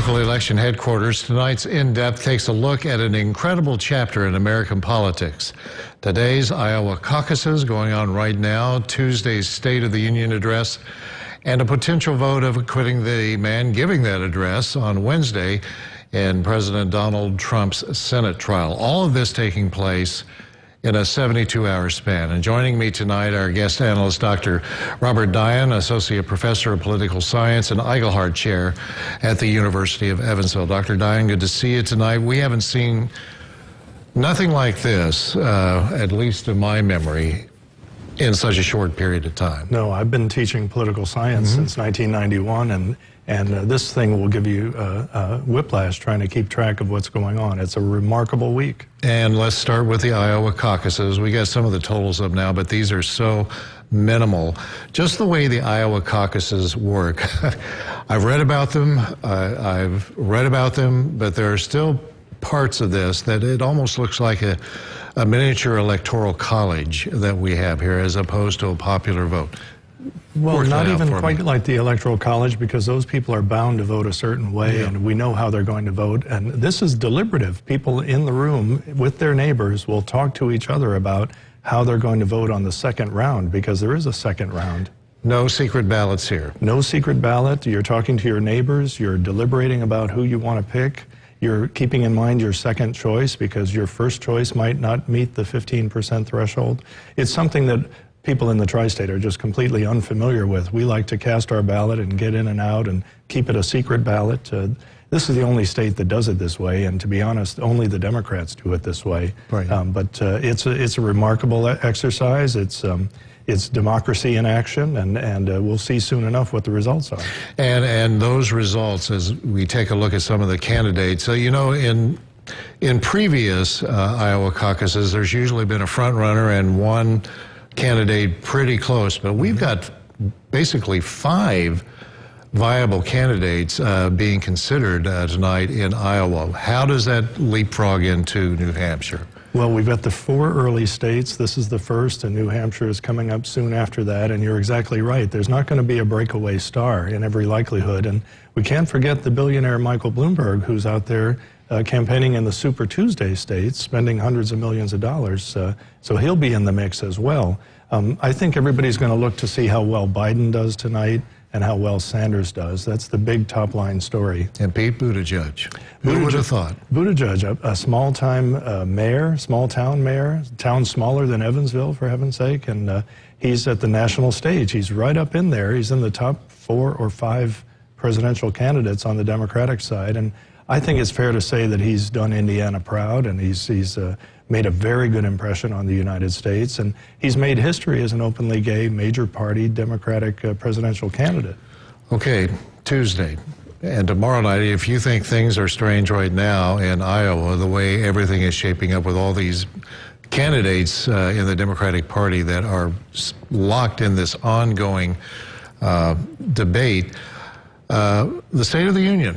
local election headquarters, tonight's In-Depth takes a look at an incredible chapter in American politics. Today's Iowa caucuses going on right now, Tuesday's State of the Union address, and a potential vote of acquitting the man giving that address on Wednesday in President Donald Trump's Senate trial. All of this taking place in a 72-hour span. And joining me tonight, our guest analyst, Dr. Robert Dian, Associate Professor of Political Science and Eichelhardt Chair at the University of Evansville. Dr. Dian, good to see you tonight. We haven't seen nothing like this, at least in my memory, in such a short period of time. No, I've been teaching political science since 1991, and this thing will give you whiplash trying to keep track of what's going on. It's a remarkable week. And let's start with the Iowa caucuses. We got some of the totals up now, but these are so minimal. Just the way the Iowa caucuses work. I've read about them, but there are still parts of this that it almost looks like a miniature electoral college that we have here as opposed to a popular vote. Well, not even quite like the Electoral College, because those people are bound to vote a certain way, and we know how they're going to vote. And this is deliberative. People in the room with their neighbors will talk to each other about how they're going to vote on the second round, because there is a second round. No secret ballots here. No secret ballot. You're talking to your neighbors. You're deliberating about who you want to pick. You're keeping in mind your second choice, because your first choice might not meet the 15% threshold. It's something that people in the tri-state are just completely unfamiliar with. We like to cast our ballot and get in and out and keep it a secret ballot. This is the only state that does it this way, and to be honest, only the Democrats do it this way. Right. But it's a remarkable exercise. It's democracy in action, and we'll see soon enough what the results are. And those results, as we take a look at some of the candidates, you know, in previous Iowa caucuses, there's usually been a front runner and one candidate pretty close, but we've got basically 5 viable candidates being considered tonight in Iowa. How does that leapfrog into New Hampshire? Well, we've got the 4 early states. This is the first, and New Hampshire is coming up soon after that, and you're exactly right. There's not going to be a breakaway star in every likelihood, and we can't forget the billionaire Michael Bloomberg, who's out there campaigning in the Super Tuesday states, spending hundreds of millions of dollars, so he'll be in the mix as well. I think everybody's going to look to see how well Biden does tonight and how well Sanders does. That's the big top-line story. And Pete Buttigieg. Who would have thought? Buttigieg, a small-time mayor, small-town mayor, town smaller than Evansville, for heaven's sake, and he's at the national stage. He's right up in there. He's in the top 4 or 5 presidential candidates on the Democratic side, and I think it's fair to say that he's done Indiana proud, and he's made a very good impression on the United States, and he's made history as an openly gay, major party Democratic presidential candidate. Okay, Tuesday and tomorrow night, if you think things are strange right now in Iowa, the way everything is shaping up with all these candidates in the Democratic Party that are locked in this ongoing debate, the State of the Union,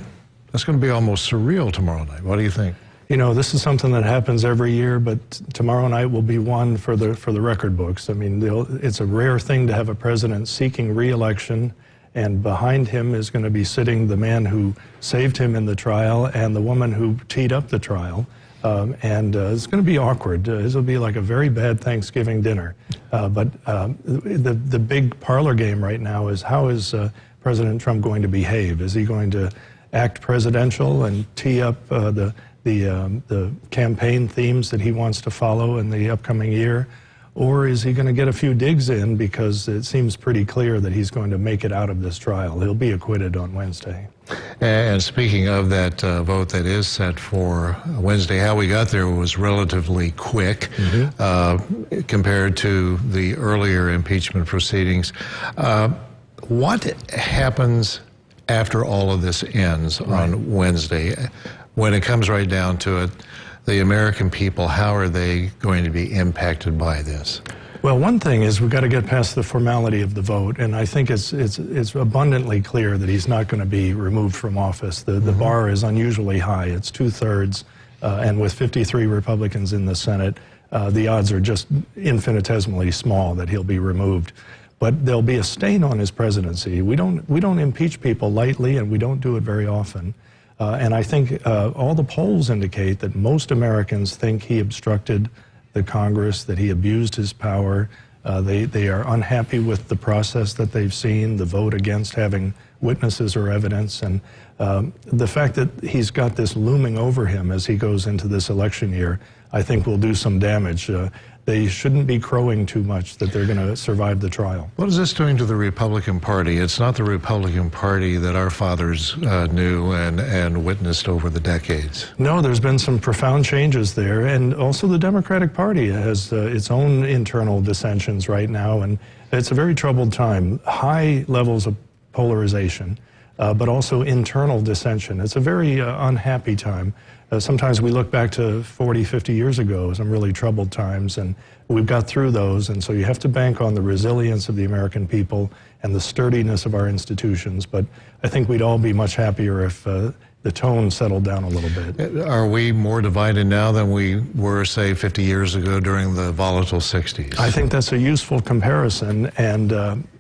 that's going to be almost surreal tomorrow night. What do you think? You know, this is something that happens every year, but tomorrow night will be one for the record books. I mean, it's a rare thing to have a president seeking re-election, and behind him is going to be sitting the man who saved him in the trial and the woman who teed up the trial. It's going to be awkward. This will be like a very bad Thanksgiving dinner. But the big parlor game right now is, how is President Trump going to behave? Is he going to act presidential and tee up the campaign themes that he wants to follow in the upcoming year? Or is he going to get a few digs in, because it seems pretty clear that he's going to make it out of this trial? He'll be acquitted on Wednesday. And speaking of that vote that is set for Wednesday, how we got there was relatively quick compared to the earlier impeachment proceedings. What happens after all of this ends on Wednesday? When it comes right down to it, the American people, how are they going to be impacted by this? Well, one thing is we've got to get past the formality of the vote, and I think it's abundantly clear that he's not going to be removed from office. The bar is unusually high. It's 2/3, and with 53 Republicans in the Senate, the odds are just infinitesimally small that he'll be removed. But there'll be a stain on his presidency. We don't impeach people lightly, and we don't do it very often. And I think all the polls indicate that most Americans think he obstructed the Congress, that he abused his power. They are unhappy with the process that they've seen, the vote against having witnesses or evidence, and the fact that he's got this looming over him as he goes into this election year, I think will do some damage. They shouldn't be crowing too much that they're going to survive the trial. What is this doing to the Republican Party? It's not the Republican Party that our fathers knew and witnessed over the decades. No, there's been some profound changes there, and also the Democratic Party has its own internal dissensions right now, and it's a very troubled time. High levels of polarization, but also internal dissension. It's a very unhappy time. Sometimes we look back to 40, 50 years ago, some really troubled times, and we've got through those, and so you have to bank on the resilience of the American people and the sturdiness of our institutions, but I think we'd all be much happier if the tone settled down a little bit. Are we more divided now than we were, say, 50 years ago during the volatile 60s? I think that's a useful comparison, and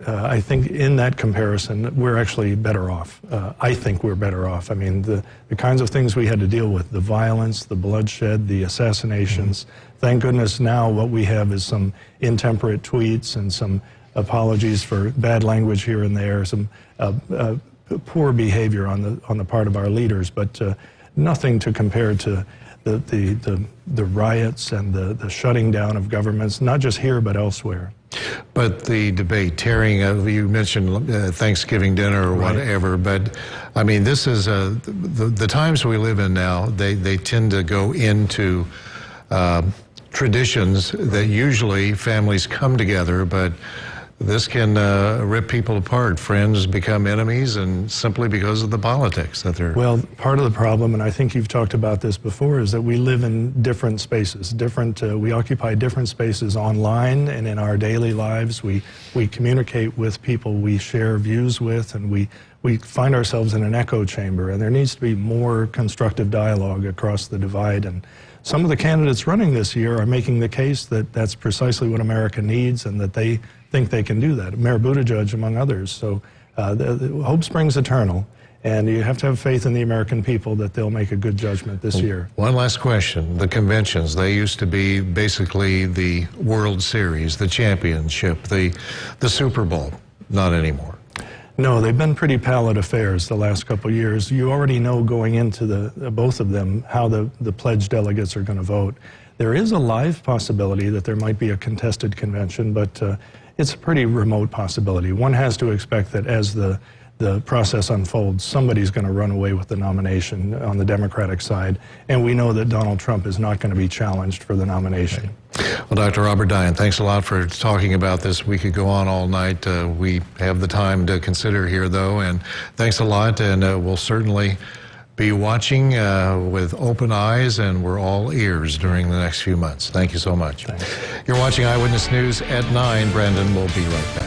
I think in that comparison, we're actually better off. I think we're better off. I mean, the kinds of things we had to deal with, the violence, the bloodshed, the assassinations, thank goodness now what we have is some intemperate tweets and some apologies for bad language here and there, some poor behavior on the part of our leaders, but nothing to compare to the riots and the shutting down of governments, not just here but elsewhere. But the debate, tearing of, you mentioned Thanksgiving dinner or whatever, but I mean, this is the times we live in now, they tend to go into traditions that usually families come together, but this can rip people apart. Friends become enemies, and simply because of the politics that they're... Well, part of the problem, and I think you've talked about this before, is that we live in different spaces. We occupy different spaces online and in our daily lives. We communicate with people we share views with, and we find ourselves in an echo chamber, and there needs to be more constructive dialogue across the divide. And some of the candidates running this year are making the case that that's precisely what America needs and that they think they can do that. Mayor Buttigieg, among others. So hope springs eternal, and you have to have faith in the American people that they'll make a good judgment this year. One last question. The conventions, they used to be basically the World Series, the championship, the Super Bowl. Not anymore. No, they've been pretty pallid affairs the last couple of years. You already know going into both of them how the pledged delegates are going to vote. There is a live possibility that there might be a contested convention, but it's a pretty remote possibility. One has to expect that as the process unfolds, somebody's going to run away with the nomination on the Democratic side, and we know that Donald Trump is not going to be challenged for the nomination. Well, Dr. Robert Dian, thanks a lot for talking about this. We could go on all night. We have the time to consider here, though, and thanks a lot, and we'll certainly be watching with open eyes, and we're all ears during the next few months. Thanks. Thank you so much. Thanks. You're watching Eyewitness News at 9. Brandon will be right back.